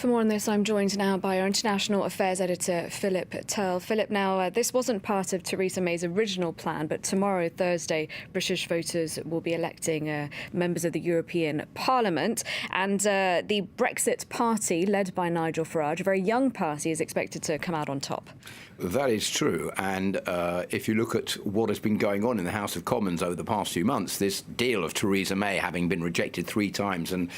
For more on this, I'm joined now by our international affairs editor, Philip Turl. Philip, now, this wasn't part of Theresa May's original plan, but tomorrow, Thursday, British voters will be electing members of the European Parliament. And the Brexit party, led by Nigel Farage, a very young party, is expected to come out on top. That is true. And if you look at what has been going on in the House of Commons over the past few months, this deal of Theresa May having been rejected 3 times and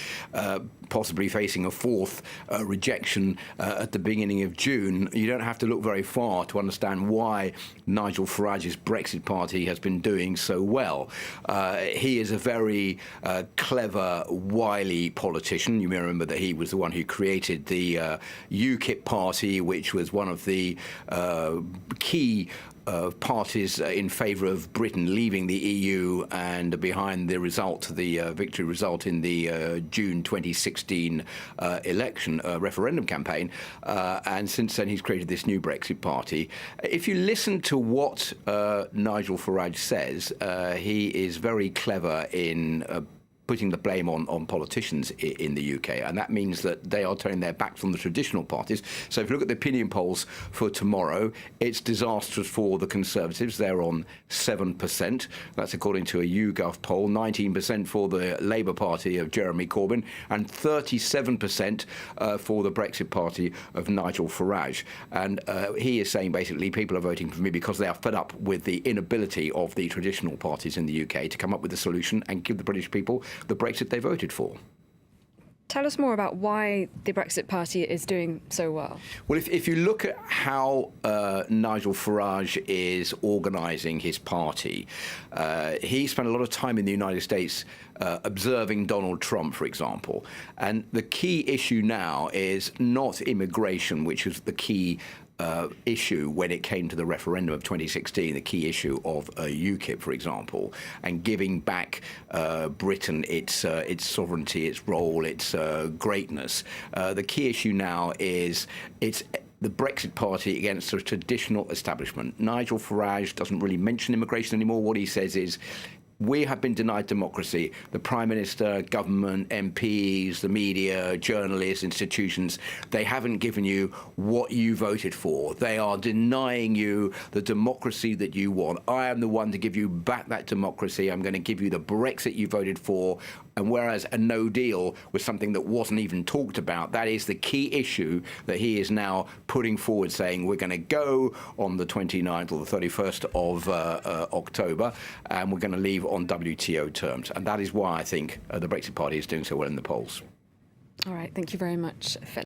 possibly facing a 4th rejection at the beginning of June, you don't have to look very far to understand why Nigel Farage's Brexit party has been doing so well. He is a very clever, wily politician. You may remember that he was the one who created the UKIP party, which was one of the key parties in favour of Britain leaving the EU and behind the result, the victory result in the June 2016 election referendum campaign. And since then, he's created this new Brexit party. If you listen to what Nigel Farage says, he is very clever in putting the blame on politicians in the UK, and that means that they are turning their backs on the traditional parties. So if you look at the opinion polls for tomorrow, it's disastrous for the Conservatives. They're on 7%. That's according to a YouGov poll. 19% for the Labour Party of Jeremy Corbyn, and 37% for the Brexit Party of Nigel Farage. And he is saying basically people are voting for me because they are fed up with the inability of the traditional parties in the UK to come up with a solution and give the British people the Brexit they voted for. Tell us more about why the Brexit party is doing so well. Well, if you look at how Nigel Farage is organising his party, he spent a lot of time in the United States observing Donald Trump, for example. And the key issue now is not immigration, which is the key issue when it came to the referendum of 2016, the key issue of UKIP, for example, and giving back Britain its sovereignty, its role, its greatness. The key issue now is it's the Brexit party against the traditional establishment. Nigel Farage doesn't really mention immigration anymore. What he says is, we have been denied democracy. The Prime Minister, government, MPs, the media, journalists, institutions, they haven't given you what you voted for. They are denying you the democracy that you want. I am the one to give you back that democracy. I'm going to give you the Brexit you voted for. And whereas a no deal was something that wasn't even talked about, that is the key issue that he is now putting forward, saying we're going to go on the 29th or the 31st of October, and we're going to leave on WTO terms. And that is why I think the Brexit Party is doing so well in the polls. All right. Thank you very much, Philip.